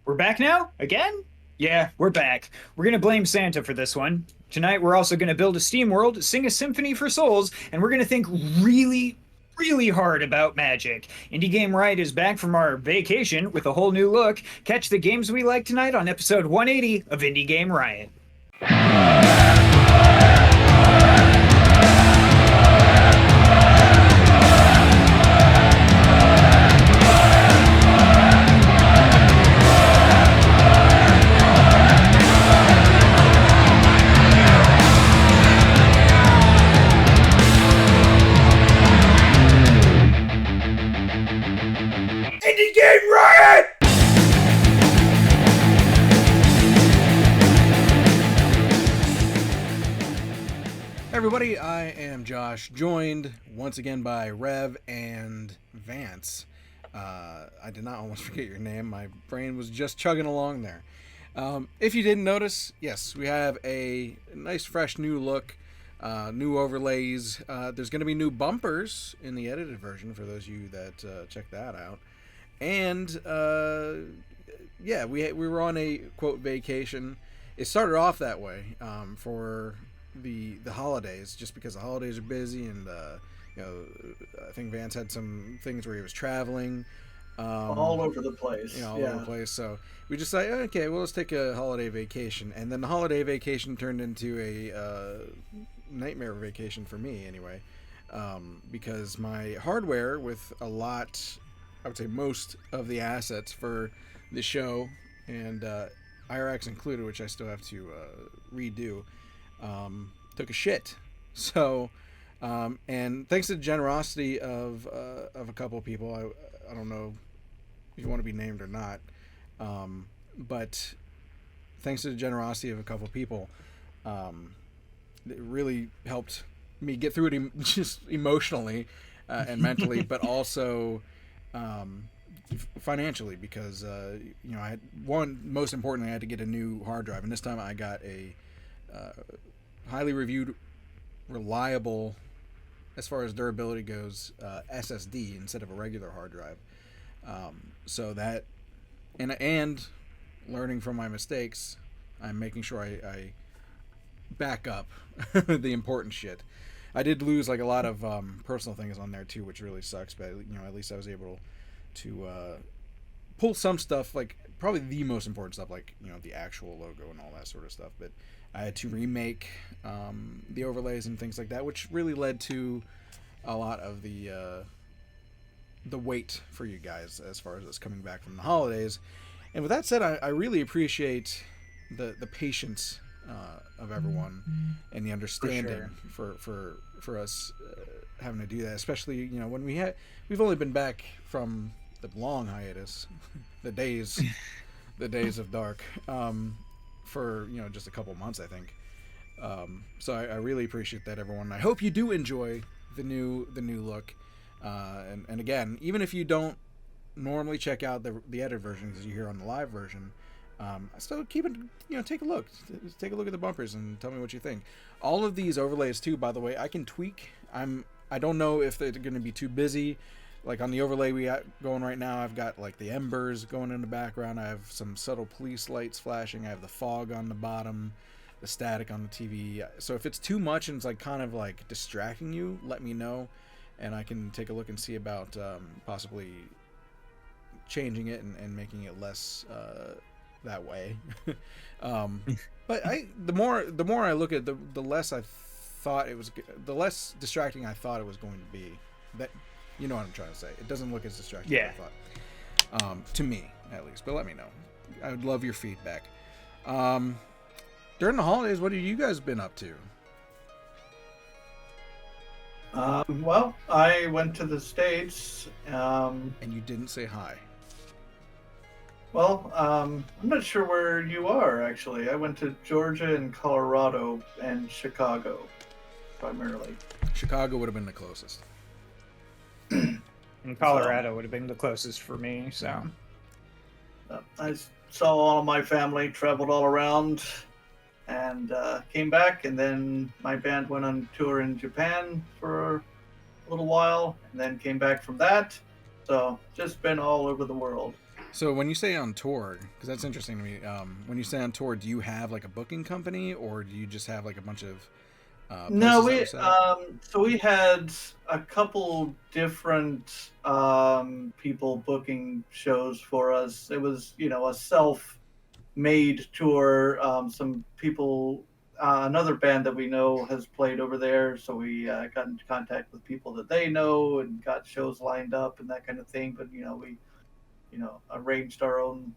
We're back now? Again? Yeah, we're back. We're gonna blame Santa for this one. Tonight we're also gonna build a SteamWorld, sing a Symphony for Souls, and we're gonna think really hard about magic. Indie Game Riot is back from our vacation with a whole new look. Catch the games we like tonight on episode 180 of Indie Game Riot. Indie Game Riot! Everybody, I am Josh, joined once again by Rev and Vance. I did not almost forget your name. My brain was just chugging along there. If you didn't notice, yes, we have a nice fresh new look, new overlays. There's going to be new bumpers in the edited version for those of you that check that out. And yeah, we were on a quote vacation. It started off that way for the holidays, just because the holidays are busy, and you know, I think Vance had some things where he was traveling all over the place. All over the place. So we just like, okay, well, let's take a holiday vacation, and then the holiday vacation turned into a nightmare vacation for me anyway, because my hardware with a lot, I would say most of the assets for the show, and IRX included, which I still have to redo, took a shit. So, and thanks to the generosity of a couple of people, I don't know if you want to be named or not, but thanks to the generosity of a couple of people, it really helped me get through it just emotionally and mentally, but also financially, because you know, I had most importantly, I had to get a new hard drive, and this time I got a highly reviewed, reliable, as far as durability goes, SSD instead of a regular hard drive. So that, and learning from my mistakes, I'm making sure I back up the important shit. I did lose like a lot of personal things on there too, which really sucks. But you know, at least I was able to pull some stuff, like probably the most important stuff, like, you know, the actual logo and all that sort of stuff. But I had to remake the overlays and things like that, which really led to a lot of the wait for you guys as far as us coming back from the holidays. And with that said, I really appreciate the patience of everyone and the understanding for us having to do that, especially, you know, when we've only been back from the long hiatus, the days of dark, for, you know, just a couple months, I think. So I really appreciate that, everyone. I hope you do enjoy the new look, and again, even if you don't normally check out the edited version because you hear on the live version, still keep it, you know, take a look at the bumpers and tell me what you think. All of these overlays too, by the way, I can tweak. I don't know if they're going to be too busy. Like on the overlay we got going right now, I've got like the embers going in the background. I have some subtle police lights flashing. I have the fog on the bottom, the static on the TV. So if it's too much and it's like kind of like distracting you, let me know, and I can take a look and see about possibly changing it and making it less that way. But the more I look at it, the less I thought it was, the less distracting I thought it was going to be. That, you know what I'm trying to say. It doesn't look as distracting as I thought, to me at least. But let me know. I would love your feedback. During the holidays, what have you guys been up to? Well, I went to the States. And you didn't say hi. Well, I'm not sure where you are, actually. I went to Georgia and Colorado and Chicago, primarily. Chicago would have been the closest. And Colorado would have been the closest for me, so. I saw all of my family, traveled all around, and came back, and then my band went on tour in Japan for a little while, and then came back from that. So, just been all over the world. So when you say on tour, because that's interesting to me, when you say on tour, do you have like a booking company, or do you just have like a bunch of No, places that you're set up? so we had a couple different people booking shows for us. It was, a self-made tour. Some people, another band that we know has played over there, so we got into contact with people that they know and got shows lined up and that kind of thing. But we, arranged our own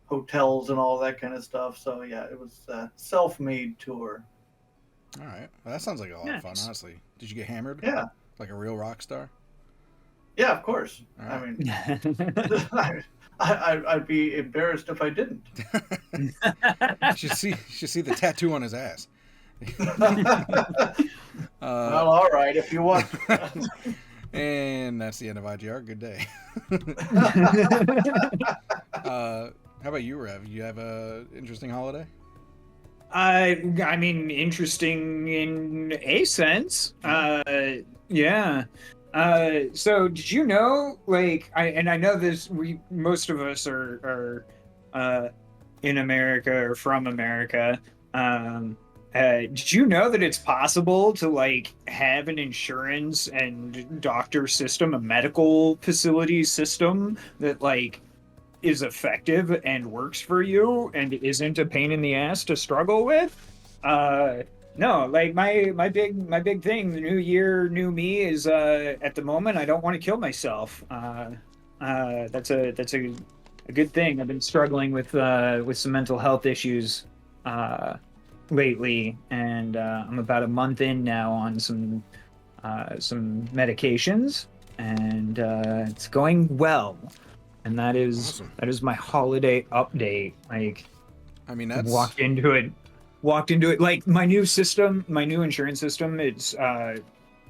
hotels and all that kind of stuff. So yeah, it was a self-made tour. All right, well, that sounds like a lot of fun. Nice. Honestly, did you get hammered? Yeah, Like a real rock star? yeah, of course. All I right. mean, I'd be embarrassed if I didn't. You should see the tattoo on his ass. Well, all right, if you want. And that's the end of IGR. Good day. How about you, Rev? You have a interesting holiday? I mean, interesting in a sense. Yeah. So did you know, like, I know this, most of us are in America or from America. Did you know that it's possible to like have an insurance and doctor system, a medical facility system that like is effective and works for you and isn't a pain in the ass to struggle with? No, like my big thing, the new year, new me is at the moment I don't want to kill myself. That's a good thing. I've been struggling with some mental health issues lately, and I'm about a month in now on some medications, and it's going well. And that is Awesome. that is my holiday update. Like, I mean, that's walked into it like my new insurance system. It's Kaiser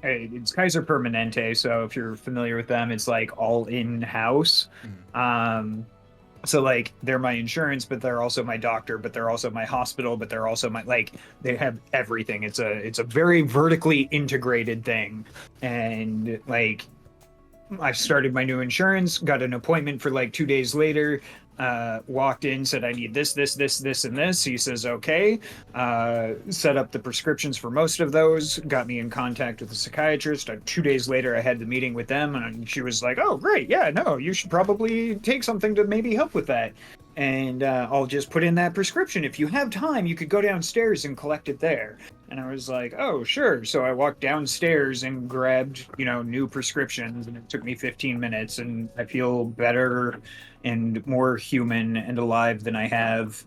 Permanente. So if you're familiar with them, it's like all in house. So like they're my insurance, but they're also my doctor, but they're also my hospital, but they're also my, like, they have everything. It's a very vertically integrated thing. And like I started my new insurance, got an appointment for like 2 days later, walked in, said I need this, and this. He says, okay, set up the prescriptions for most of those, got me in contact with a psychiatrist. 2 days later, I had the meeting with them, and she was like, oh, great, yeah, no, you should probably take something to maybe help with that. And I'll just put in that prescription. If you have time, you could go downstairs and collect it there. And I was like, oh, sure. So I walked downstairs and grabbed, new prescriptions, and it took me 15 minutes, and I feel better and more human and alive than I have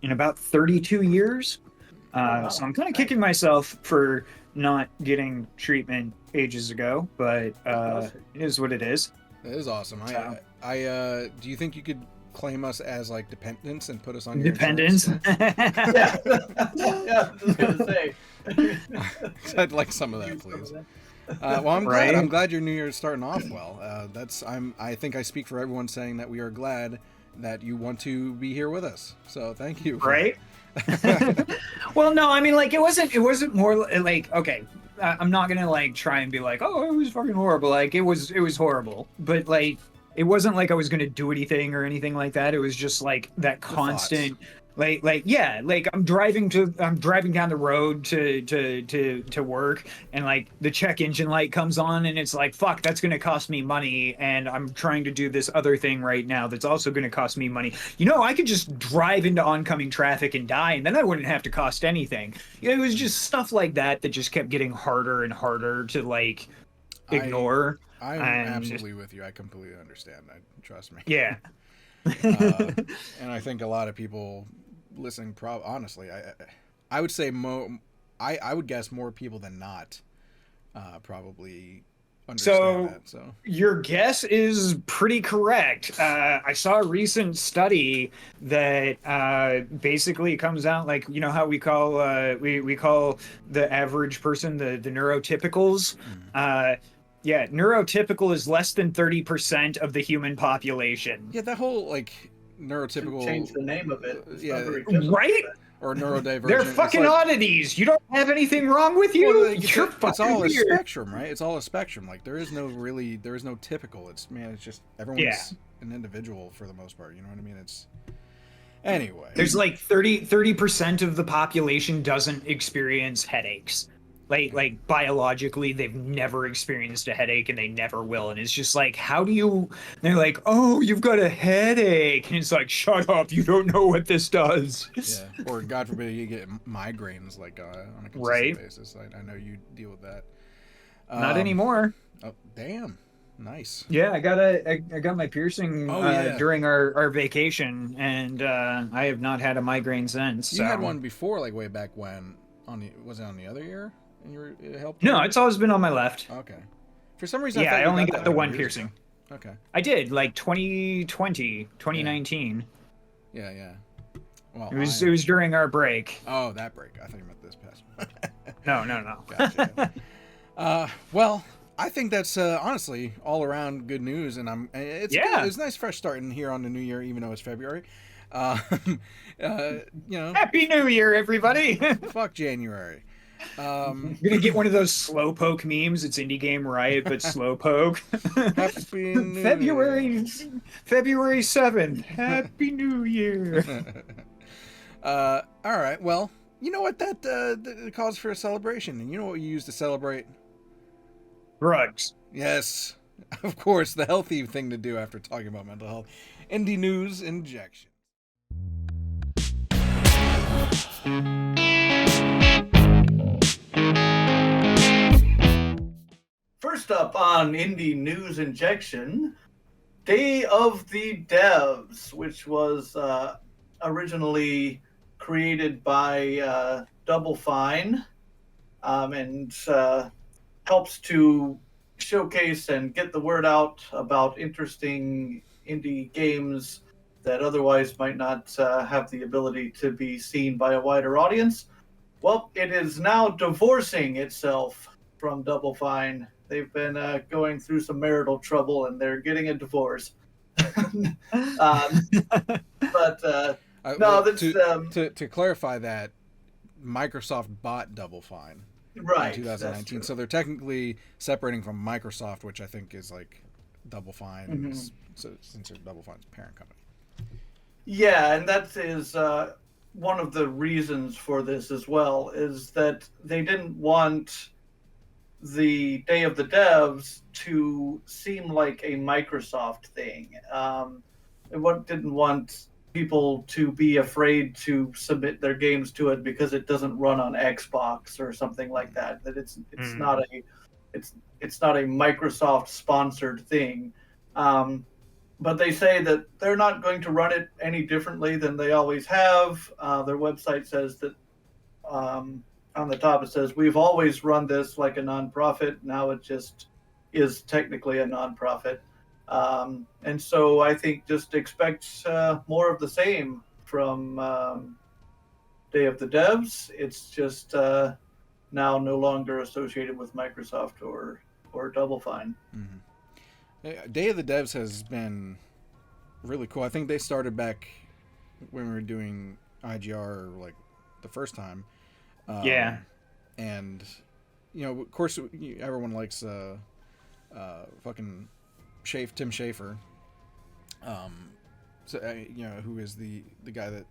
in about 32 years. So I'm kind of kicking myself for not getting treatment ages ago, but it is what it is. That is awesome. So. Do you think you could claim us as like dependents and put us on your Dependents? Yeah, I was gonna say. I'd like some of that, please. Well, I'm glad. Right? I'm glad your New Year's starting off well. I think I speak for everyone saying that we are glad that you want to be here with us. So thank you. Right? Well, no, I mean, like, it wasn't more like, okay, I'm not gonna like try and be like, oh, it was fucking horrible. Like, it was horrible, but like, it wasn't like I was gonna do anything or anything like that. It was just like that constant, like I'm driving down the road to work, and like the check engine light comes on, and it's like, fuck, that's gonna cost me money, and I'm trying to do this other thing right now that's also gonna cost me money. I could just drive into oncoming traffic and die, and then I wouldn't have to cost anything. It was just stuff like that just kept getting harder and harder to like ignore. I'm absolutely with you. I completely understand. Trust me. Yeah. And I think a lot of people listening, honestly, I would say I would guess more people than not probably understand that. So your guess is pretty correct. I saw a recent study that basically comes out like, how we call we call the average person the neurotypicals. Yeah, neurotypical is less than 30% of the human population. Yeah, that whole like neurotypical. Change the name of it. It's Yeah, not very typical. Right? or neurodivergent. They're fucking oddities. You don't have anything wrong with you. Well, You're it's fucking all weird. a spectrum, right? It's all a spectrum. Like there is no typical. It's just everyone's an individual for the most part. You know what I mean? It's anyway. There's like 30% of the population doesn't experience headaches. Like biologically, they've never experienced a headache and they never will. And it's just like, how do you? They're like, oh, you've got a headache, and it's like, shut up, you don't know what this does. Yeah, or God forbid you get migraines like on a consistent Right. basis. I know you deal with that. Not anymore. Oh, damn. Nice. Yeah, I got my piercing during our vacation, and I have not had a migraine since. You had one before, like way back when. Was it on the other ear? And it helped? No, it's always been on my left. Okay. For some reason, Yeah, I only got the one years piercing. ago. Okay. I did, like 2019. Yeah. Well, It was during our break. Oh, that break. I thought you meant this past one. No. Gotcha. Well, I think that's honestly all around good news, and it's good. It's a nice fresh start in here on the new year, even though it's February. Happy New Year, everybody! Fuck January. I'm gonna get one of those slowpoke memes. It's Indie Game Riot, but slowpoke. Happy New February 7th. Happy New Year. All right. Well, you know what? That calls for a celebration, and you know what you use to celebrate? Drugs. Yes, of course, the healthy thing to do after talking about mental health. Indie news injection. First up on Indie News Injection, Day of the Devs, which was originally created by Double Fine and helps to showcase and get the word out about interesting indie games that otherwise might not have the ability to be seen by a wider audience. Well, it is now divorcing itself from Double Fine. They've been going through some marital trouble, and they're getting a divorce. No, that's to clarify that Microsoft bought Double Fine right in 2019, so they're technically separating from Microsoft, which I think is like Double Fine, since they're Double Fine's parent company. Yeah, and that is one of the reasons for this as well, is that they didn't want the Day of the Devs to seem like a Microsoft thing. They didn't want people to be afraid to submit their games to it because it doesn't run on Xbox or something like that. That it's not a Microsoft sponsored thing. But they say that they're not going to run it any differently than they always have. Their website says that on the top it says, we've always run this like a nonprofit. Now it just is technically a nonprofit. And so I think just expect more of the same from Day of the Devs. It's just now no longer associated with Microsoft or Double Fine. Mm-hmm. Day of the Devs has been really cool. I think they started back when we were doing IGR like the first time. Yeah. And, of course, everyone likes fucking Tim Schafer. Who is the guy that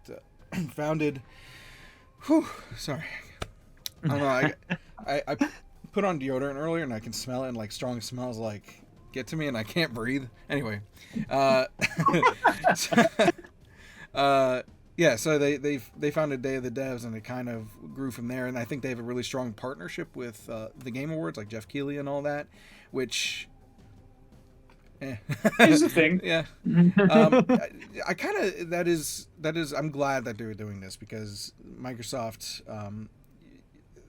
founded... Whew, sorry. I don't know. I put on deodorant earlier and I can smell it, and like strong smells like get to me and I can't breathe. Anyway, so they founded Day of the Devs, and it kind of grew from there. And I think they have a really strong partnership with the Game Awards, like Jeff Keighley and all that, which is a thing. Yeah. I kind of that is I'm glad that they're doing this, because Microsoft,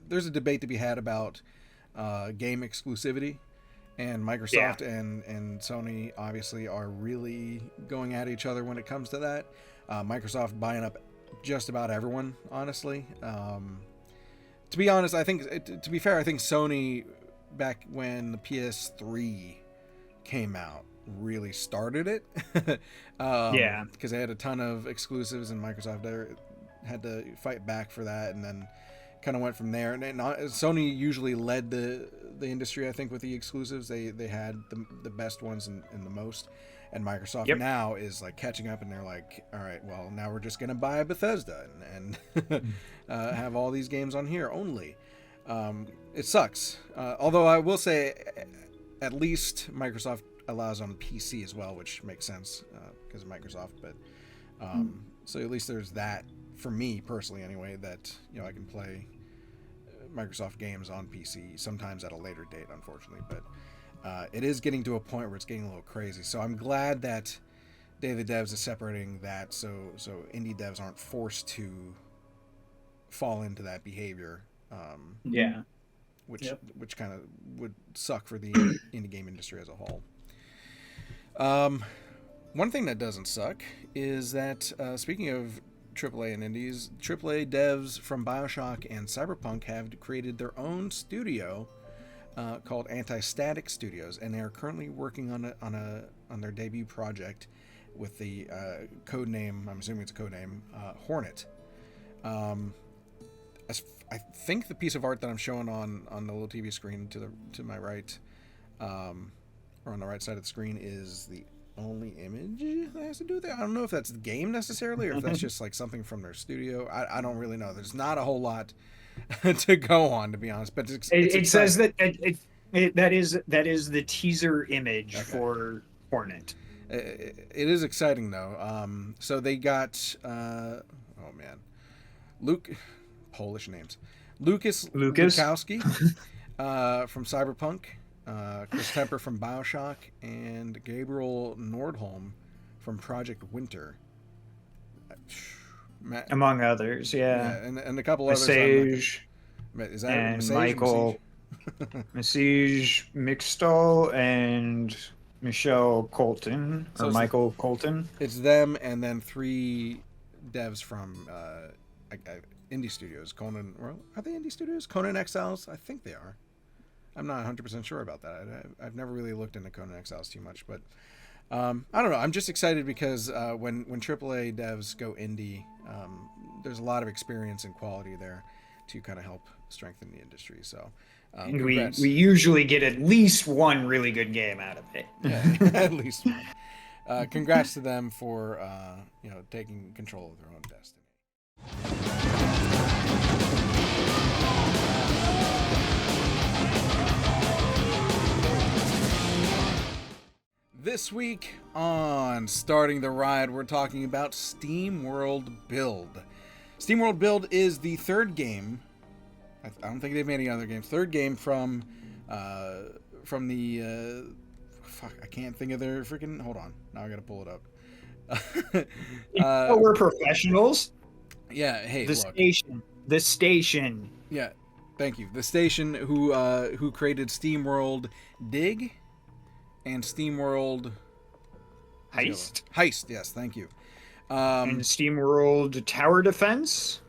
there's a debate to be had about game exclusivity. And Microsoft and Sony obviously are really going at each other when it comes to that. Microsoft buying up just about everyone, honestly. To be honest, I think, to be fair, I think Sony, back when the PS3 came out, really started it. Because they had a ton of exclusives, and Microsoft, had to fight back for that, and then kind of went from there. And Sony usually led the industry, I think, with the exclusives. They had the best ones and the most. And Microsoft now is like catching up, and they're like, all right, well, now we're just gonna buy Bethesda and have all these games on here only. It sucks. Although I will say, at least Microsoft allows on PC as well, which makes sense because of Microsoft. But so at least there's that for me personally, anyway, that I can play Microsoft games on PC sometimes at a later date, unfortunately. But it is getting to a point where it's getting a little crazy. So I'm glad that Day of the Devs is separating that, so indie devs aren't forced to fall into that behavior. Which kind of would suck for the indie game industry as a whole. One thing that doesn't suck is that speaking of AAA and indies, AAA devs from Bioshock and Cyberpunk have created their own studio called Anti-Static Studios, and they are currently working on their debut project with the code name. I'm assuming it's a code name, Hornet. I think the piece of art that I'm showing on the little TV screen to my right, or on the right side of the screen, is the only image that has to do with it. I don't know if that's the game necessarily, or if that's just like something from their studio. I don't really know. There's not a whole lot to go on, to be honest. But it says that that is the teaser image for Hornet. It is exciting though. So they got Polish names. Lucas Lukowski from Cyberpunk, Chris Temper from Bioshock, and Gabriel Nordholm from Project Winter. Among others, and a couple others. Massage, is that and Massage? Michael Massage Mixtall and Michelle Colton, or Michael Colton. It's them, and then 3 devs from indie studios. Are they indie studios? Conan Exiles? I think they are. I'm not 100% sure about that. I've never really looked into Conan Exiles too much, but I don't know. I'm just excited because when AAA devs go indie, there's a lot of experience and quality there to kind of help strengthen the industry. So, and we usually get at least one really good game out of it. Yeah, at least one. Congrats to them for taking control of their own destiny. This week on Starting the Ride, we're talking about SteamWorld Build. SteamWorld Build is the third game. I don't think they've made any other games. Third game from the I can't think of their freaking. Hold on, now I gotta pull it up. We're professionals. Yeah. Hey, The station. Yeah. Thank you. The station who created SteamWorld Dig and SteamWorld Heist. Heist. Yes. Thank you. And SteamWorld Tower Defense.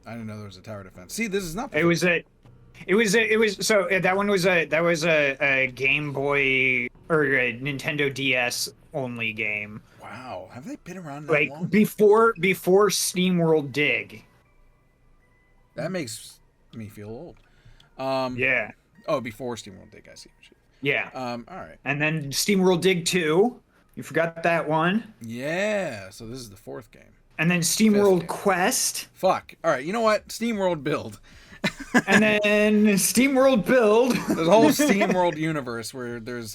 I didn't know there was a tower defense. See, this is not. That one was a Game Boy or a Nintendo DS only game. Wow, have they been around that long? before SteamWorld Dig. That makes me feel old. Yeah. Oh, before SteamWorld Dig, I see. Yeah. All right. And then SteamWorld Dig 2. You forgot that one. Yeah. So this is the 4th game. And then SteamWorld Quest. Fuck. All right. You know what? SteamWorld Build. And then SteamWorld Build. There's a whole SteamWorld universe where there's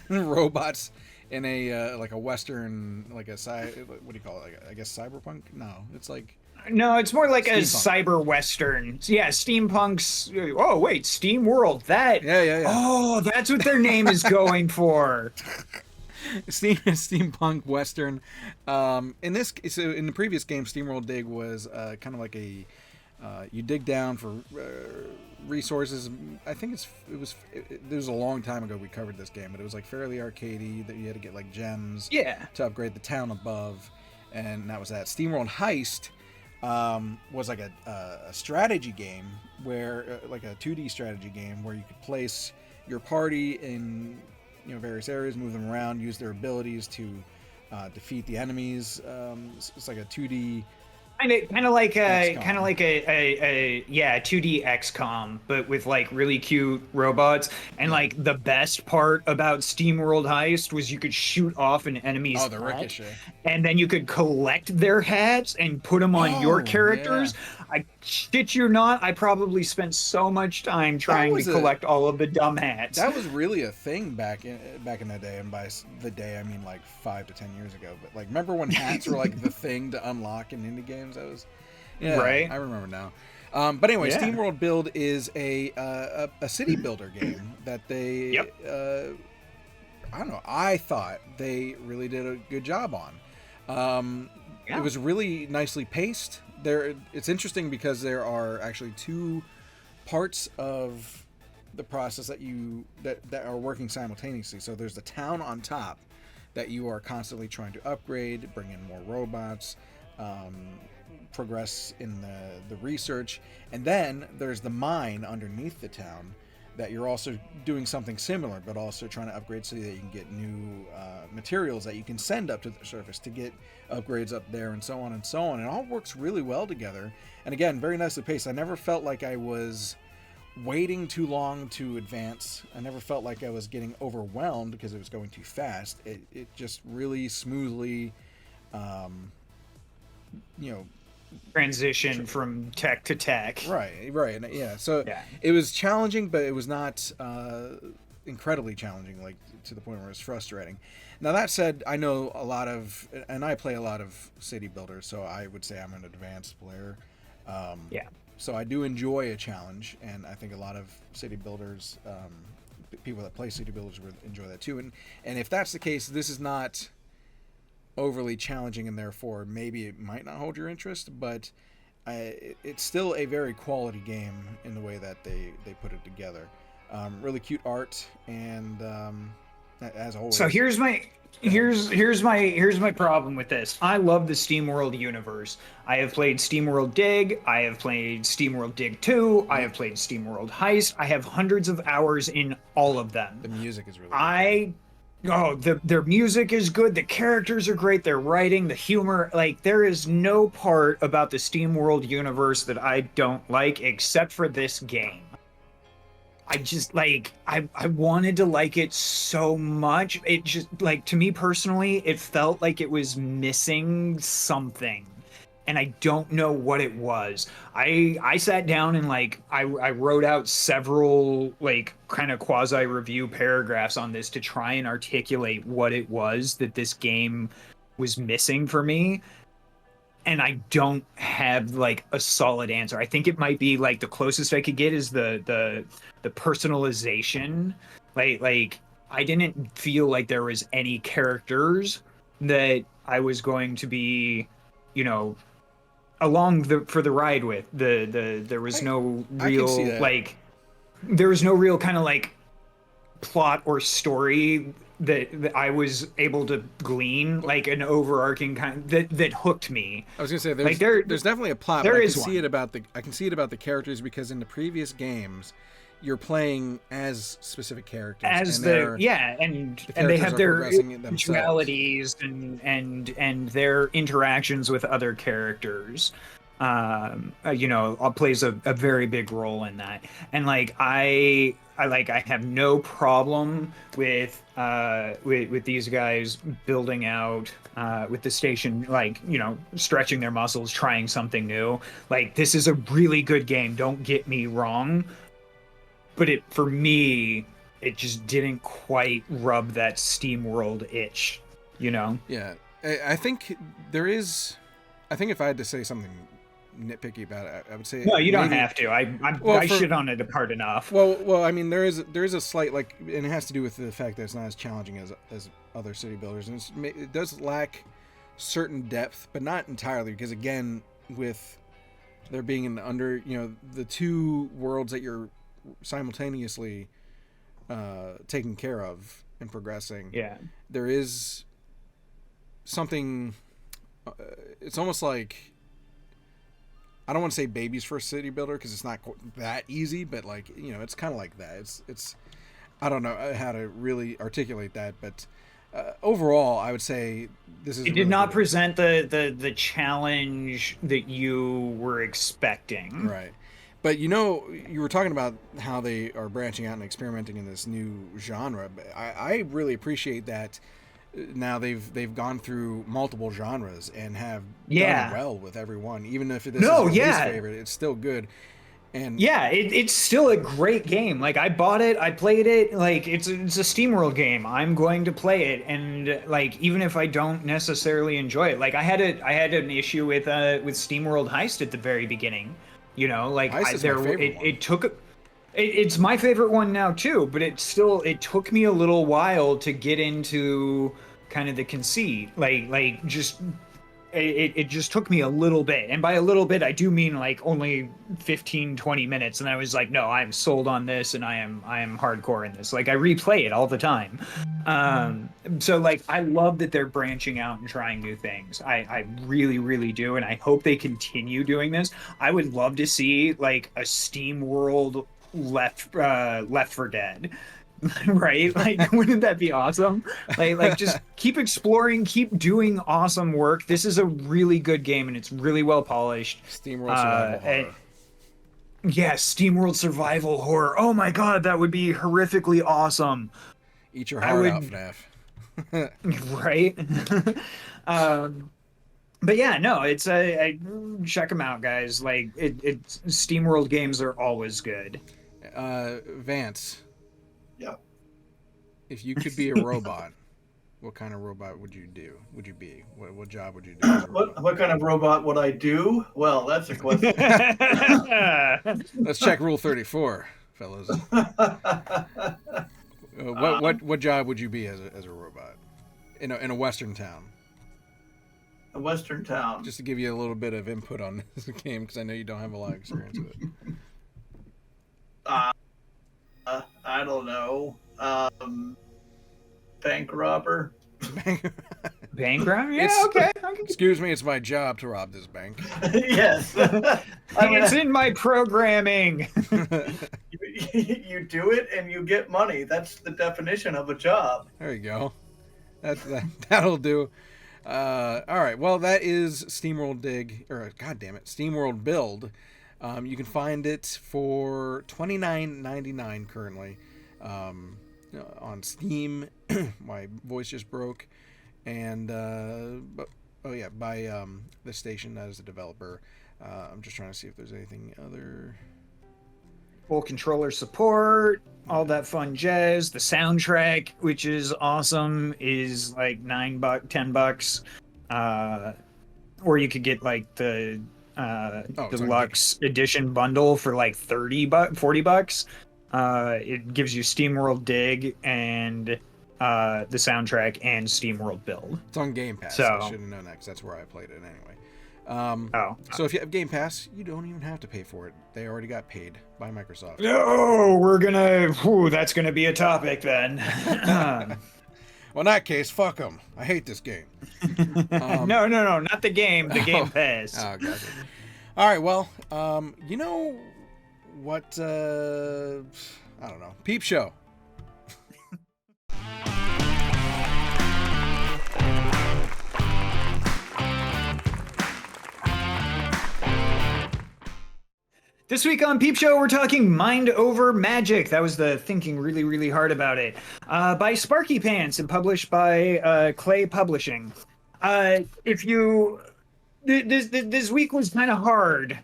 robots in a like a Western, like a what do you call it? I guess cyberpunk? No, it's like. No, it's more like Steampunk. a cyber western. Yeah, steampunk's. Oh wait, SteamWorld. That. Yeah. Oh, that's what their name is going for. Steampunk Western. In the previous game, SteamWorld Dig was kind of like a you dig down for resources. I think it was a long time ago we covered this game, but it was like fairly arcadey that you had to get like gems to upgrade the town above, and that was that. SteamWorld Heist was like a strategy game where like a 2D strategy game where you could place your party in various areas, move them around, use their abilities to defeat the enemies. It's like a 2D Kind of like a XCOM. 2D XCOM, but with like really cute robots. And like the best part about SteamWorld Heist was you could shoot off an enemy's Oh, the hat, ricochet. and then you could collect their hats and put them on your Oh, characters. I shit you not, I probably spent so much time trying to collect all of the dumb hats. That was really a thing back in the day, and by the day I mean like 5 to 10 years ago. But like, remember when hats were like the thing to unlock in indie games? That was, yeah, right. I remember now. But anyway, Yeah. SteamWorld Build is a city builder game that they, Yep. I don't know, I thought they really did a good job on. Yeah. It was really nicely paced. It's interesting because there are actually two parts of the process that are working simultaneously. So there's the town on top that you are constantly trying to upgrade, bring in more robots, progress in the research, and then there's the mine underneath the town that you're also doing something similar, but also trying to upgrade so that you can get new materials that you can send up to the surface to get upgrades up there, and so on and so on. It all works really well together, and again, very nicely paced. I never felt like I was waiting too long to advance. I never felt like I was getting overwhelmed because it was going too fast. It just really smoothly, transition from tech to tech. Right, and yeah. So Yeah. it was challenging, but it was not incredibly challenging, like to the point where it was frustrating. Now that said, I know a lot of, and I play a lot of city builders, so I would say I'm an advanced player. Yeah. So I do enjoy a challenge, and I think a lot of city builders, people that play city builders, would enjoy that too. And if that's the case, this is not overly challenging, and therefore maybe it might not hold your interest, but it's still a very quality game in the way that they put it together. Really cute art, and as always. So here's my problem with this. I love the SteamWorld universe. I have played SteamWorld Dig, I have played SteamWorld Dig 2, I have played SteamWorld Heist. I have hundreds of hours in all of them. The music is really Their music is good, the characters are great, their writing, the humor, like there is no part about the SteamWorld universe that I don't like except for this game. I just like I wanted to like it so much. It just like, to me personally, it felt like it was missing something, and I don't know what it was. I sat down and like I wrote out several like kind of quasi review paragraphs on this to try and articulate what it was that this game was missing for me. And I don't have like a solid answer. I think it might be like the closest I could get is the personalization. Like I didn't feel like there was any characters that I was going to be, along for the ride with. There was no real like, there was no real kind of like plot or story that I was able to glean, like an overarching kind that hooked me. I was gonna say there's definitely a plot. There but is I can see it about the characters, because in the previous games, you're playing as specific characters. And they have their individualities and their interactions with other characters. Plays a very big role in that. And like I have no problem with these guys building out with the station, like, stretching their muscles, trying something new. Like, this is a really good game, don't get me wrong, but for me it just didn't quite rub that SteamWorld itch, Yeah, I think if I had to say something nitpicky about it, I would say no, you don't have to. I shit on it hard enough. Well, I mean, there is a slight, like, and it has to do with the fact that it's not as challenging as other city builders, and it does lack certain depth, but not entirely, because again, with there being the two worlds that you're simultaneously taking care of and progressing. Yeah, there is something. It's almost like, I don't want to say baby's first city builder, because it's not that easy, but like, it's kind of like that. It's I don't know how to really articulate that, but overall, I would say this is. It did not present the challenge that you were expecting. Right. But you were talking about how they are branching out and experimenting in this new genre. I really appreciate that. Now they've gone through multiple genres and have done well with everyone. Even if this is your least favorite, it's still good. And it's still a great game. Like, I bought it, I played it. Like, it's a SteamWorld game. I'm going to play it, and like, even if I don't necessarily enjoy it, like I had an issue with SteamWorld Heist at the very beginning. Like it's my favorite one now too, but it took me a little while to get into kind of the conceit. It just took me a little bit. And by a little bit, I do mean like only 15, 20 minutes. And I was like, no, I'm sold on this, and I am hardcore in this. Like, I replay it all the time. So like, I love that they're branching out and trying new things. I really, really do. And I hope they continue doing this. I would love to see like a SteamWorld Left 4 Dead. Right? Like, wouldn't that be awesome? Like just keep exploring, keep doing awesome work. This is a really good game, and it's really well polished. SteamWorld Survival Horror. SteamWorld Survival Horror. Oh my god, that would be horrifically awesome. Eat your heart out, FNAF. Right? But yeah, no, it's check them out, guys. Like, it's SteamWorld games are always good. Vance. Yeah. If you could be a robot, what kind of robot would you do? Would you be? What job would you do? What kind of robot would I do? Well, that's a question. Let's check Rule 34, fellas. What job would you be as a robot in a Western town? A Western town. Just to give you a little bit of input on this game, because I know you don't have a lot of experience with it. I don't know. Bank robber. Bank robber? Yeah, okay. Excuse me, it's my job to rob this bank. Yes. It's in my programming. You do it and you get money. That's the definition of a job. There you go. That'll do. All right. Well, that is SteamWorld SteamWorld Build. You can find it for $29.99 currently on Steam. My voice just broke, and by the station that is the developer. I'm just trying to see if there's anything other. Full controller support, all that fun jazz. The soundtrack, which is awesome, is like $10. Or you could get like the deluxe edition bundle for like $40. It gives you SteamWorld Dig and the soundtrack and SteamWorld Build. It's on Game Pass. So I should have known that, because that's where I played it anyway. So if you have Game Pass, you don't even have to pay for it. They already got paid by Microsoft. No, that's gonna be a topic then. Well, in that case, fuck them. I hate this game. No, not the game. The Game Pass. Oh, gotcha. All right, well, you know what? I don't know. Peep Show. This week on Peep Show, we're talking Mind Over Magic. That was the thinking really, really hard about it. By Sparky Pants and published by Clay Publishing. This week was kind of hard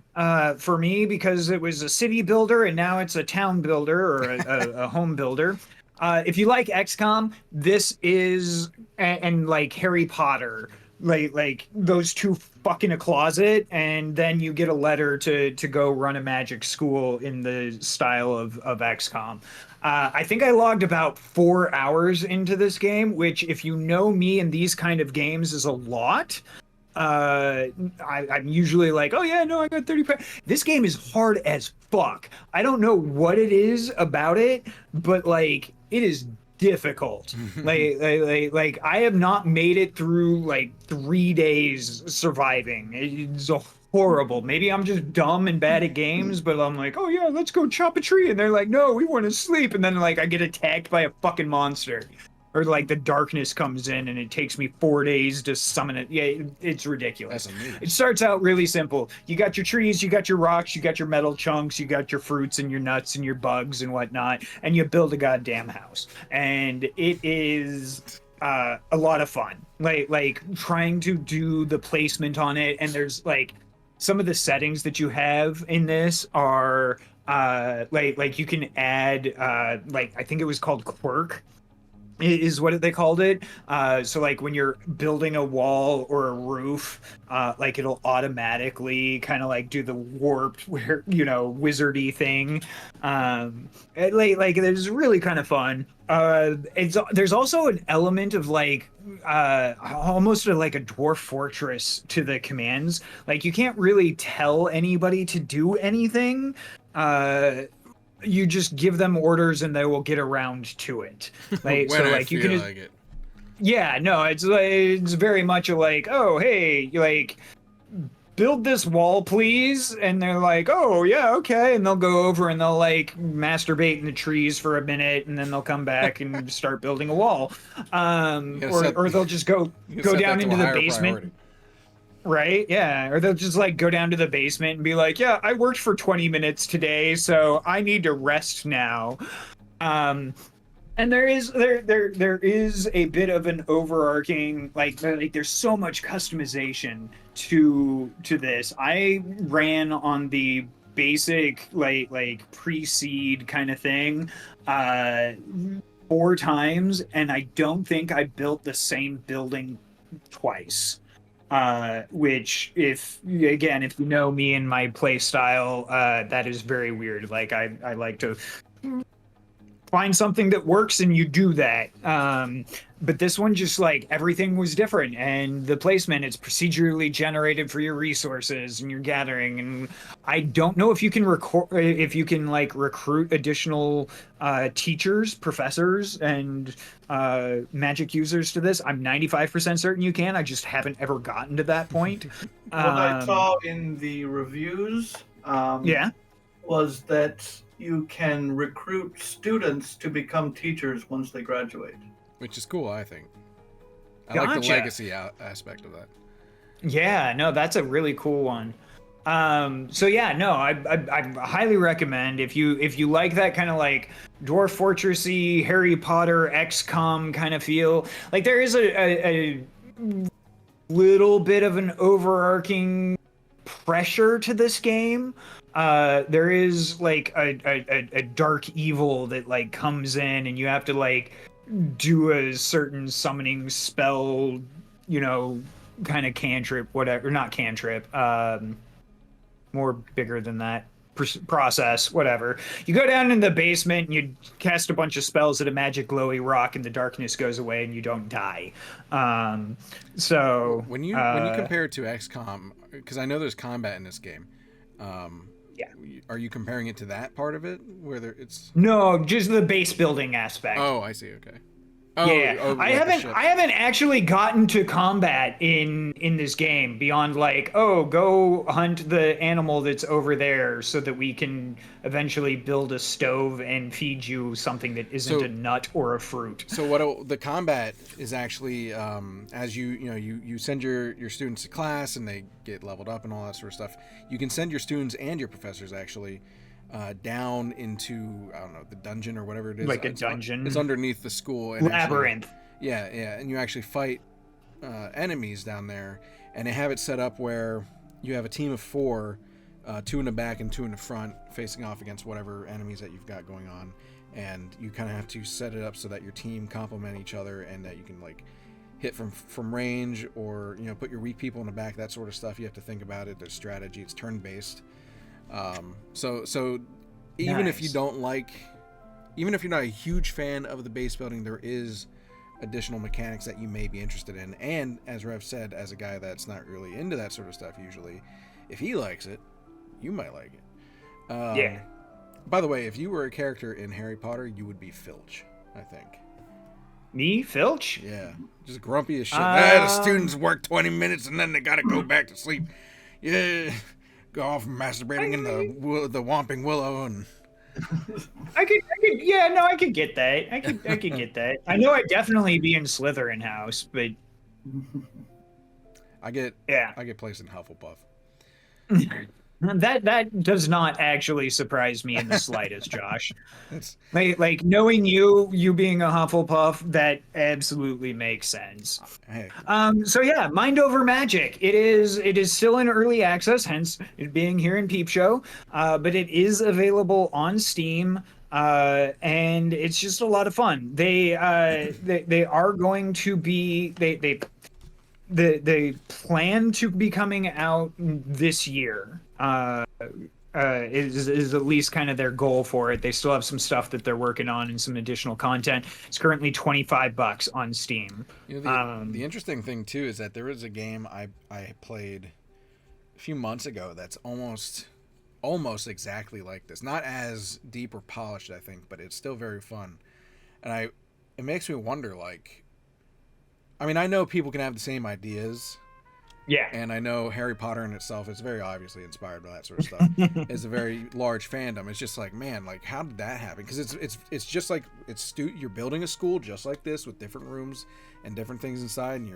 for me, because it was a city builder and now it's a town builder, or a home builder. If you like XCOM, this is, and like Harry Potter, like those two fuck in a closet, and then you get a letter to go run a magic school in the style of XCOM. I think I logged about 4 hours into this game, which, if you know me in these kind of games, is a lot. I'm usually like, oh yeah, no, I got 30. This game is hard as fuck. I don't know what it is about it, but like, it is difficult. like I have not made it through like 3 days surviving. It's horrible. Maybe I'm just dumb and bad at games, but I'm like, oh yeah, let's go chop a tree, and they're like, no, we want to sleep, and then like I get attacked by a fucking monster. or like the darkness comes in and it takes me 4 days to summon it. Yeah, it's ridiculous. It starts out really simple. You got your trees, you got your rocks, you got your metal chunks, you got your fruits and your nuts and your bugs and whatnot, and you build a goddamn house. And it is a lot of fun. Like trying to do the placement on it, and there's like some of the settings that you have in this are like you can add like I think it was called quirk is what they called it. So like when you're building a wall or a roof, like it'll automatically kind of like do the warped, where wizardy thing. Like it's really kind of fun. There's also an element of like almost like a dwarf fortress to the commands. Like you can't really tell anybody to do anything. You just give them orders and they will get around to it. Like, when so I like feel you can like it. Yeah, no, it's very much a like, oh hey, like build this wall please, and they're like, oh yeah, okay, and they'll go over and they'll like masturbate in the trees for a minute, and then they'll come back and start building a wall. Or they'll just go down into the basement. Priority. Right, yeah, or they'll just like go down to the basement and be like, yeah, I worked for 20 minutes today, so I need to rest now. And there is a bit of an overarching like there's so much customization to this. I ran on the basic like pre-seed kind of thing 4 times, and I don't think I built the same building twice. Which if you know me and my play style, that is very weird. Like I like to find something that works and you do that. But this one just like everything was different, and the placement, it's procedurally generated for your resources and your gathering. And I don't know if you can like recruit additional teachers, professors, and magic users to this. I'm 95% certain you can. I just haven't ever gotten to that point. What I saw in the reviews was that you can recruit students to become teachers once they graduate. Which is cool, I think. I like the legacy aspect of that. Yeah, no, that's a really cool one. So yeah, no, I highly recommend if you like that kind of like Dwarf Fortressy, Harry Potter, XCOM kind of feel. Like there is a little bit of an overarching pressure to this game. There is like a dark evil that like comes in, and you have to like do a certain summoning spell, kind of cantrip, whatever, not cantrip, more bigger than that process, whatever. You go down in the basement and you cast a bunch of spells at a magic glowy rock, and the darkness goes away and you don't die. So when you compare it to XCOM, because I know there's combat in this game, are you comparing it to that part of it where it's no, just the base building aspect? Oh, I see. Okay. I haven't actually gotten to combat in this game beyond like, go hunt the animal that's over there so that we can eventually build a stove and feed you something that isn't a nut or a fruit. So the combat is actually as you send your students to class and they get leveled up and all that sort of stuff. You can send your students and your professors actually down into, I don't know, the dungeon or whatever it is. Like a dungeon. It's underneath the school. And Labyrinth. Yeah, and you actually fight enemies down there, and they have it set up where you have a team of 4, 2 in the back and 2 in the front, facing off against whatever enemies that you've got going on, and you kind of have to set it up so that your team complement each other and that you can like hit from range, or put your weak people in the back, that sort of stuff. You have to think about it. There's strategy. It's turn-based. So even if you don't even if you're not a huge fan of the base building, there is additional mechanics that you may be interested in. And as Rev said, as a guy that's not really into that sort of stuff usually, if he likes it, you might like it. By the way, if you were a character in Harry Potter, you would be Filch, I think. Me, Filch? Yeah, just grumpy as shit. The students work 20 minutes and then they gotta go back to sleep. Yeah. Go off masturbating in the Whomping Willow, and Yeah, no, I could get that. I could get that. I know I'd definitely be in Slytherin house, but yeah, I get placed in Hufflepuff. that does not actually surprise me in the slightest, Josh. It's Like knowing you being a Hufflepuff, that absolutely makes sense. hey, So yeah, Mind Over Magic. It is still in early access, hence it being here in Peep Show. But it is available on Steam. And it's just a lot of fun. They are going to be they plan to be coming out this year. Is at least kind of their goal for it. They still have some stuff that they're working on and some additional content. It's currently $25 on Steam. the interesting thing too is that there is a game I played a few months ago that's almost exactly like this. Not as deep or polished, I think, but it's still very fun. And it makes me wonder, like, I mean, I know people can have the same ideas. Yeah. And I know Harry Potter in itself is very obviously inspired by that sort of stuff. It's a very large fandom. It's just like, man, like, how did that happen? Because it's just like you're building a school just like this with different rooms and different things inside, and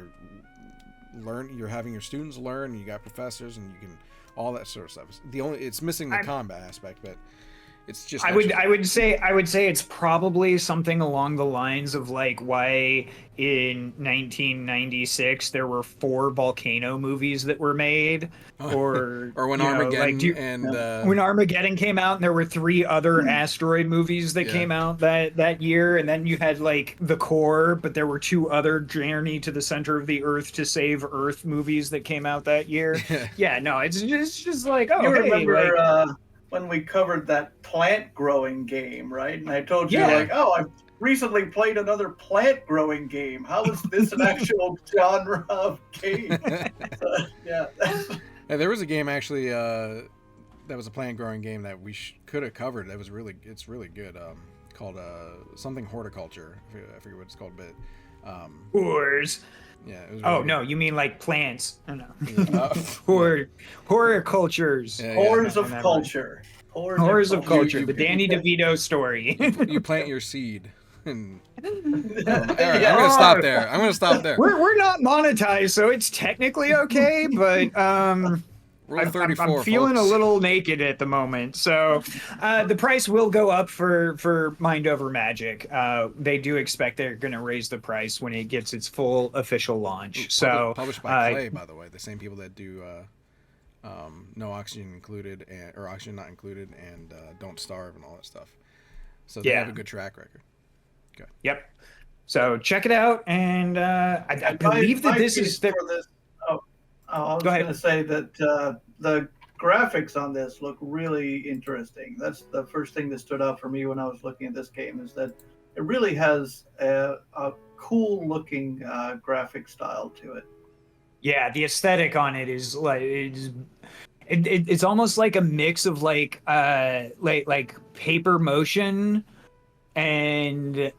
you're having your students learn, and you got professors, and you can all that sort of stuff. It's missing the combat aspect, but it's just. I would say it's probably something along the lines of like why in 1996 there were 4 volcano movies that were made, or when Armageddon when Armageddon came out and there were 3 other asteroid movies that came out that year, and then you had like The Core, but there were 2 other Journey to the Center of the Earth to Save Earth movies that came out that year. Yeah, no, it's just like, oh, You hey, remember like, when we covered that plant growing game, right? And I told you, like, oh, I've recently played another plant growing game. How is this an actual genre of game? Yeah. There was a game actually that was a plant growing game that we could have covered. It's really good. Called something horticulture. I forget what it's called, but Horrors. Yeah. It was Oh really no, good. you mean like plants? Oh, no. Horticultures. Horrors of culture. Horrors of culture. The Danny DeVito story. You plant your seed. And, all right, I'm gonna stop there. We're not monetized, so it's technically okay, but Rule 34, I'm feeling folks. a little naked at the moment. So the price will go up for Mind Over Magic. They do expect they're going to raise the price when it gets its full official launch. So published by Clay, by the way, the same people that do No Oxygen Included or Oxygen Not Included and Don't Starve and all that stuff. So they have a good track record. Okay. Yep. So check it out, and I believe that this is the. I was going to say that the graphics on this look really interesting. That's the first thing that stood out for me when I was looking at this game, is that it really has a cool looking graphic style to it. Yeah, the aesthetic on it is like it's almost like a mix of like paper motion, and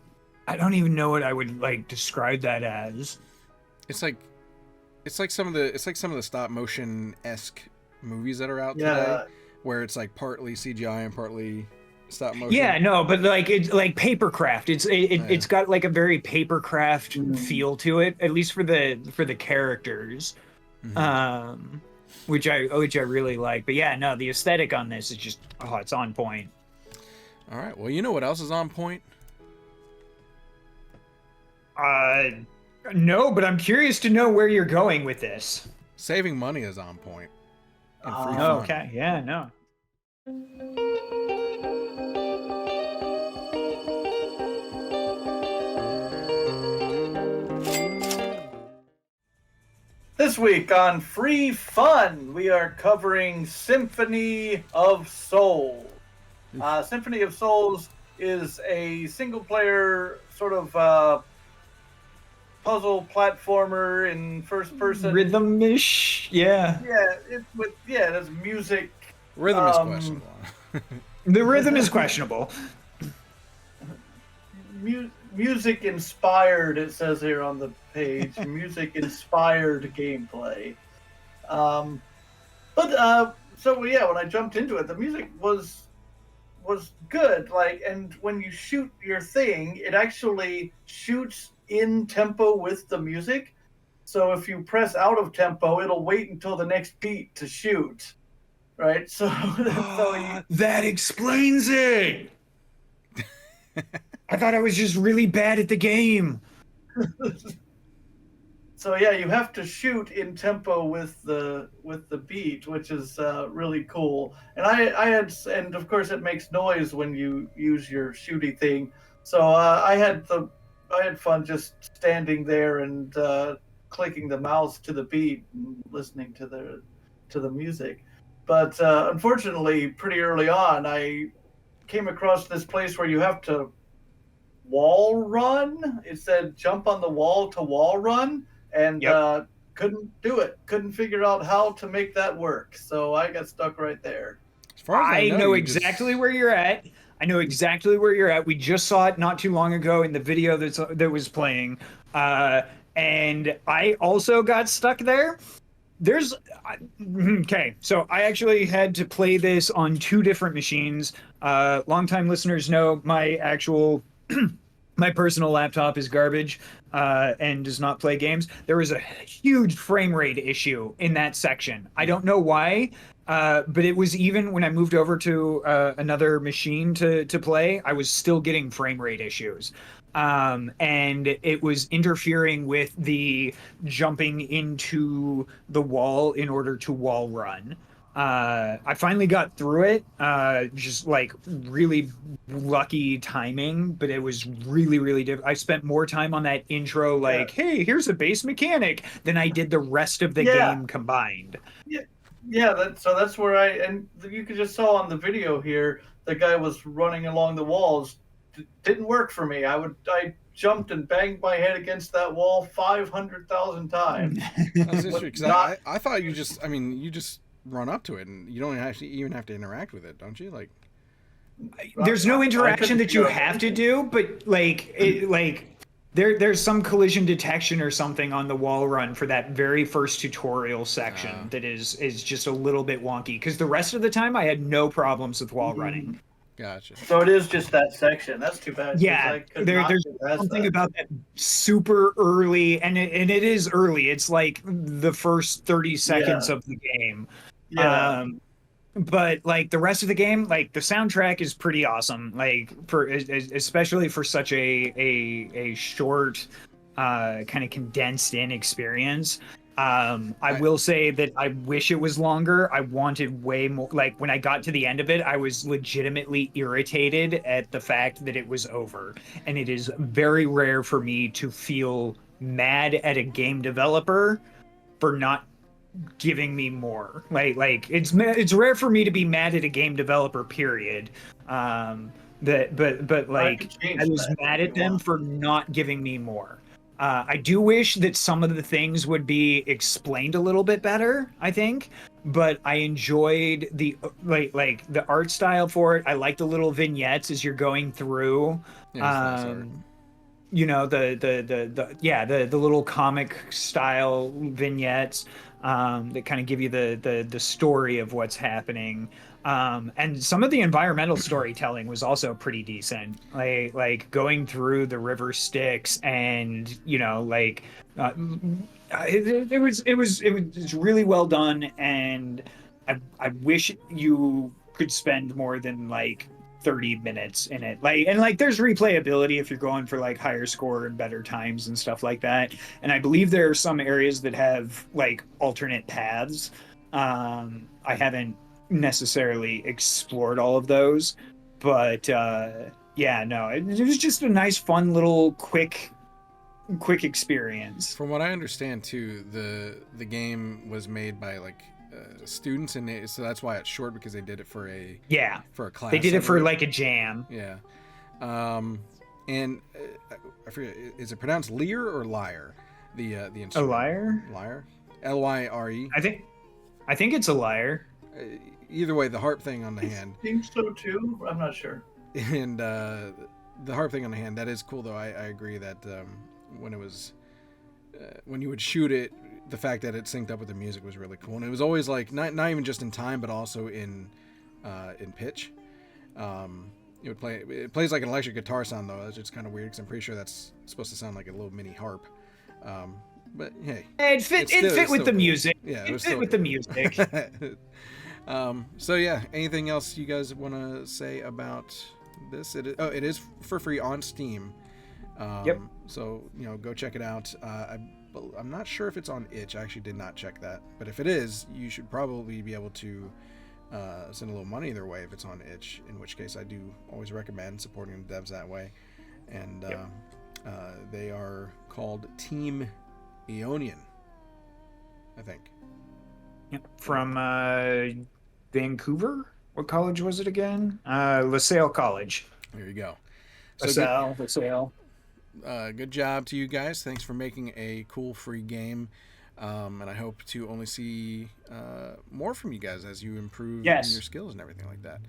I don't even know what I would like describe that as. It's like some of the stop motion-esque movies that are out today, where it's like partly CGI and partly stop motion. Yeah, no, but like it's like papercraft. It's got like a very papercraft feel to it, at least for the characters, which I really like. But yeah, no, the aesthetic on this is just it's on point. All right, well, you know what else is on point? No, but I'm curious to know where you're going with this. Saving money is on point. And free fun. Okay, yeah, no. This week on Free Fun, we are covering Symphony of Souls. Symphony of Souls is a single-player sort of puzzle platformer in first person, rhythmish, yeah. Yeah, there's music. Rhythm is questionable. The rhythm is questionable. Music inspired, it says here on the page. Music inspired gameplay. So when I jumped into it, the music was was good. Like, and when you shoot your thing, it actually shoots in tempo with the music. So if you press out of tempo, it'll wait until the next beat to shoot. Right? So, that explains it. I thought I was just really bad at the game. So yeah, you have to shoot in tempo with the beat, which is really cool. And and of course it makes noise when you use your shooty thing. So I had fun just standing there and clicking the mouse to the beat and listening to the music. But unfortunately, pretty early on, I came across this place where you have to wall run. It said jump on the wall to wall run, and couldn't do it. Couldn't figure out how to make that work. So I got stuck right there. As far as I know exactly where you're at. I know exactly where you're at. We just saw it not too long ago in the video that was playing. And I also got stuck there. Okay, so I actually had to play this on 2 different machines. Longtime listeners know my actual my personal laptop is garbage and does not play games. There was a huge frame rate issue in that section. I don't know why, but it was even when I moved over to another machine to play, I was still getting frame rate issues. And it was interfering with the jumping into the wall in order to wall run. I finally got through it, just like really lucky timing, but it was really, really difficult. I spent more time on that intro, like, hey, here's a base mechanic, than I did the rest of the game combined. Yeah, that's where and you could just saw on the video here, the guy was running along the walls. Didn't work for me. I jumped and banged my head against that wall 500,000 times. That's interesting, 'cause I thought you just run up to it and you don't actually even have to interact with it, don't you? Like, there's no interaction that you have to do, but there's some collision detection or something on the wall run for that very first tutorial section that is just a little bit wonky, because the rest of the time I had no problems with wall running. Gotcha. So it is just that section. That's too bad. Yeah, there's something about that super early, and it is early. It's like the first 30 seconds of the game. Yeah. But like the rest of the game, like the soundtrack is pretty awesome. Like especially for such a short, kind of condensed in experience. I will say that I wish it was longer. I wanted way more. Like when I got to the end of it, I was legitimately irritated at the fact that it was over. And it is very rare for me to feel mad at a game developer for not giving me more. Like it's rare for me to be mad at a game developer, period. But like I was mad at them for not giving me more. I do wish that some of the things would be explained a little bit better, I think, but I enjoyed the like the art style for it. I like the little vignettes as you're going through. You know, the little comic style vignettes that kind of give you the story of what's happening. And some of the environmental storytelling was also pretty decent. Like going through the river Styx, and you know, like it was really well done. And I wish you could spend more than like 30 minutes in it. Like there's replayability if you're going for like higher score and better times and stuff like that. And I believe there are some areas that have like alternate paths. I haven't necessarily explored all of those, but yeah, no, it was just a nice, fun little quick experience. From what I understand too, the game was made by like students, and so that's why it's short, because they did it for a class. They did it for like a jam. Yeah. And I forget, is it pronounced Lear or Lyre? The instrument. A lyre? Lyre. Lyre. I think it's a lyre. Either way, the harp thing on the hand. I think so too. I'm not sure. And the harp thing on the hand, that is cool though. I agree that when it was when you would shoot it, the fact that it synced up with the music was really cool. And it was always like not even just in time, but also in pitch. It plays like an electric guitar sound though. It's kind of weird because I'm pretty sure that's supposed to sound like a little mini harp. But hey, It fit with the music. Yeah, it fit with the music. So yeah, anything else you guys want to say about this? It is for free on Steam. Yep. So go check it out. I'm not sure if it's on itch. I actually did not check that, but if it is, you should probably be able to send a little money their way if it's on itch, in which case I do always recommend supporting the devs that way. And they are called Team Eonian, I think. Yep. From Vancouver. What college was it again? LaSalle College. There you go. LaSalle. Good job to you guys. Thanks for making a cool free game. And I hope to only see more from you guys as you improve in your skills and everything like that.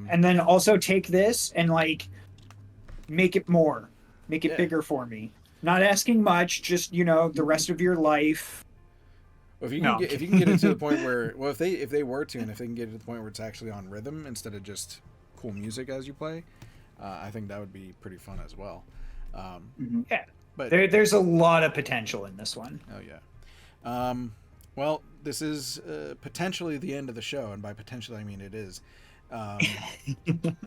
And then also take this and make it more. Make it bigger for me. Not asking much, just the rest of your life. Well, if you can get it to the point where, if they were to, and if they can get it to the point where it's actually on rhythm instead of just cool music as you play, I think that would be pretty fun as well. Yeah, but there's a lot of potential in this one. Oh yeah. Well, this is potentially the end of the show, and by potentially I mean it is.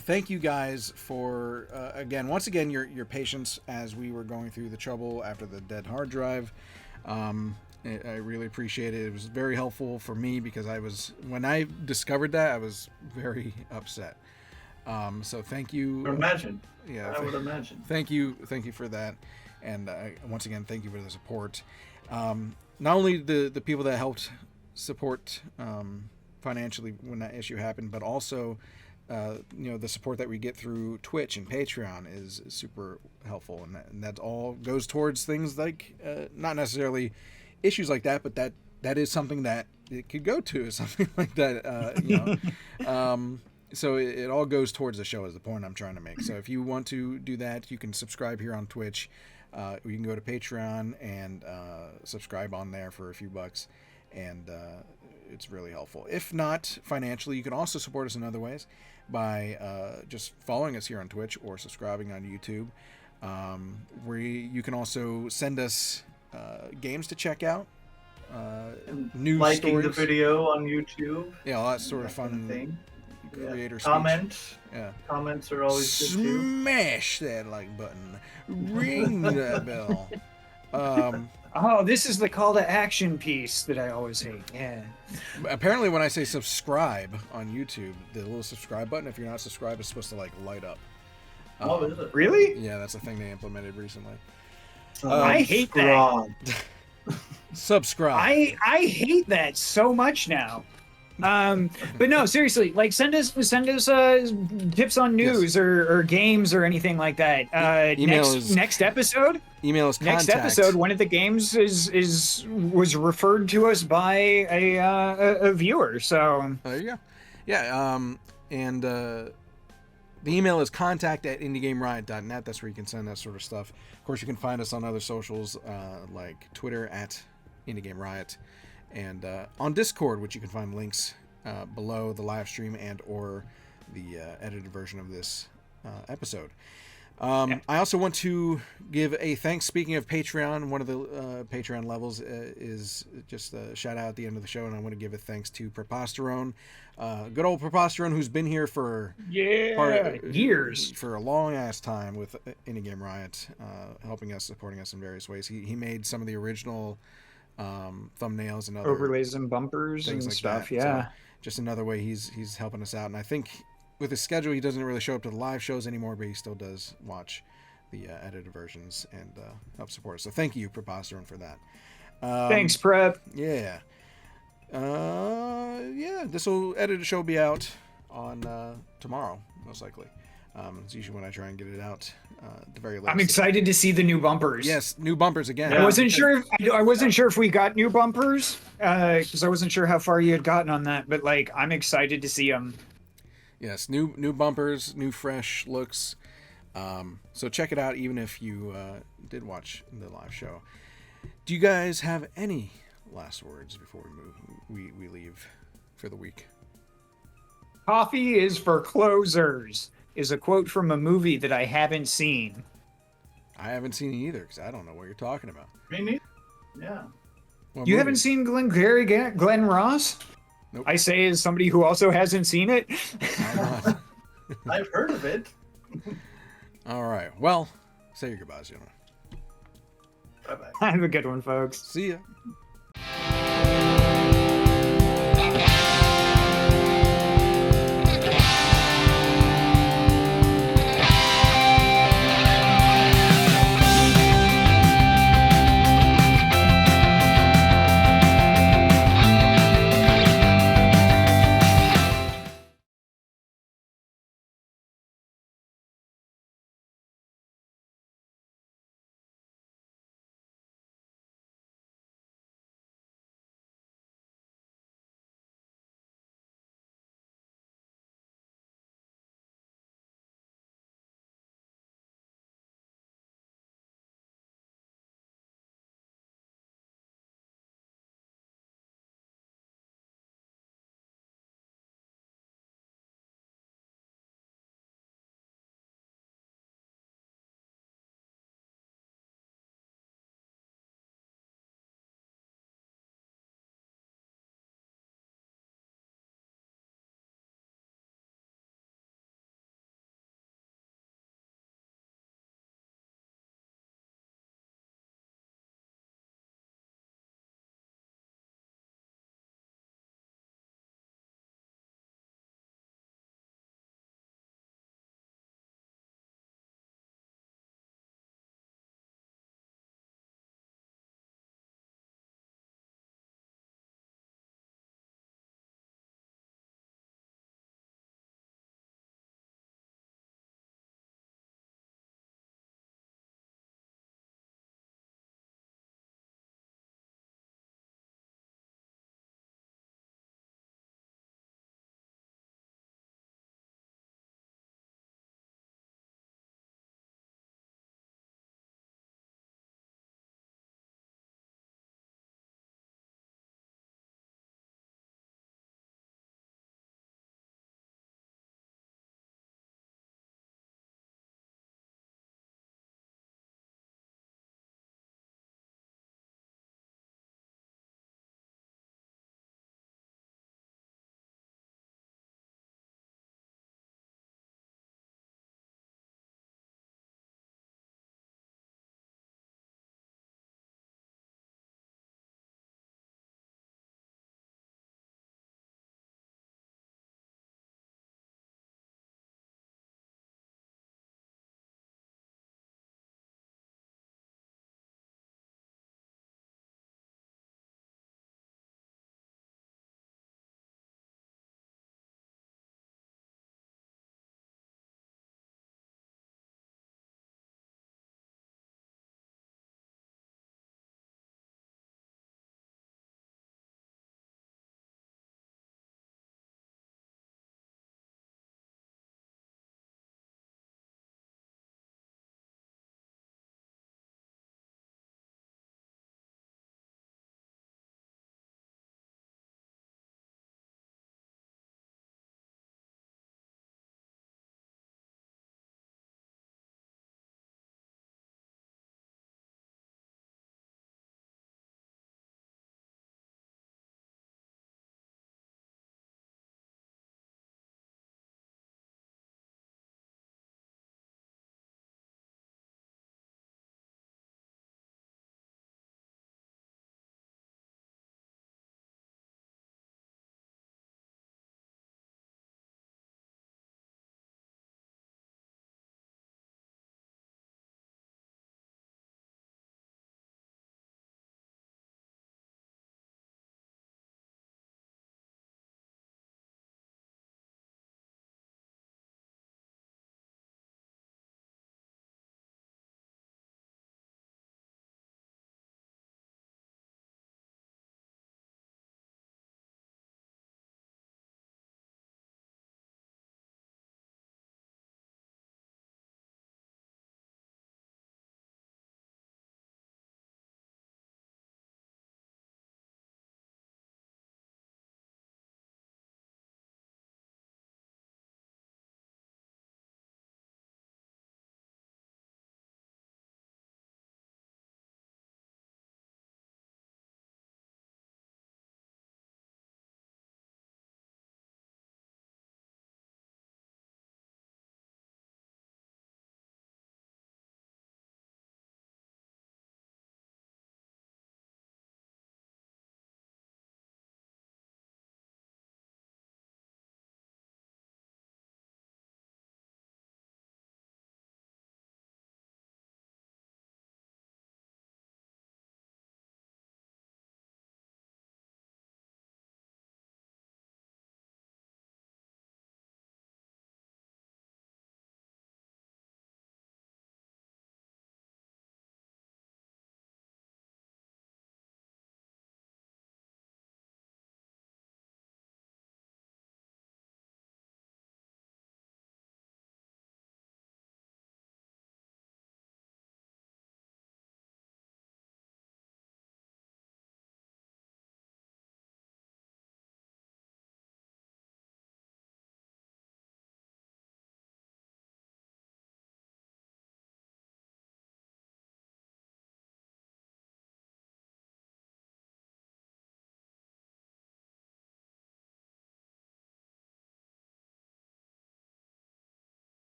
Thank you guys for once again your patience as we were going through the trouble after the dead hard drive. I really appreciate it. It was very helpful for me because when I discovered that, I was very upset. So thank you. Imagine. Yeah, I would imagine. Thank you for that, and once again, thank you for the support. Not only the people that helped support financially when that issue happened, but also the support that we get through Twitch and Patreon is super helpful, and that all goes towards things like not necessarily issues like that, but that is something that it could go to, something like that. So it all goes towards the show is the point I'm trying to make. So if you want to do that, you can subscribe here on Twitch. You can go to Patreon and subscribe on there for a few bucks, and it's really helpful. If not financially, you can also support us in other ways by just following us here on Twitch or subscribing on YouTube. Where you can also send us games to check out, news liking stories. The video on YouTube. Yeah, all that sort of fun kind of thing. creator Comments. Yeah. Comments are always good too. Smash that like button. Ring that bell. Oh, this is the call to action piece that I always hate. Yeah. Apparently, when I say subscribe on YouTube, the little subscribe button, if you're not subscribed, is supposed to light up. Oh, is it? Really? Yeah, that's a thing they implemented recently. I hate that. Subscribe. I hate that so much now. But no, seriously, send us tips on news or games or anything like that. Next episode. Email us. Next episode, one of the games was referred to us by a viewer. So there you go. Yeah. And the email is contact@indiegameriot.net. That's where you can send that sort of stuff. Of course, you can find us on other socials like Twitter @IndieGameRiot, and on Discord, which you can find links below the live stream and or the edited version of this episode. I also want to give a thanks. Speaking of Patreon, one of the Patreon levels is just a shout out at the end of the show, and I want to give a thanks to Preposterone, good old Preposterone, who's been here for years, for a long ass time with Indie Game Riot, helping us, supporting us in various ways. He made some of the original thumbnails and other overlays and bumpers and like stuff. That. Yeah, so just another way he's helping us out, and I think with his schedule, he doesn't really show up to the live shows anymore, but he still does watch the edited versions and help support us. So thank you, Preposterone, for that. Thanks, Prep. Yeah. This edited show will be out on tomorrow, most likely. It's usually when I try and get it out at the very latest. I'm excited to see the new bumpers. Yes, new bumpers again. Yeah. I wasn't sure if we got new bumpers because I wasn't sure how far you had gotten on that, but I'm excited to see them. Yes, new bumpers, new fresh looks. So check it out, even if you did watch the live show. Do you guys have any last words before we leave for the week? Coffee is for closers is a quote from a movie that I haven't seen. I haven't seen it either because I don't know what you're talking about. Me neither. Yeah. What You movie? haven't seen Glenn Ross? Nope. I say as somebody who also hasn't seen it. I'm not. I've heard of it. All right. Well, say your goodbyes, gentlemen. Bye bye. Have a good one, folks. See ya.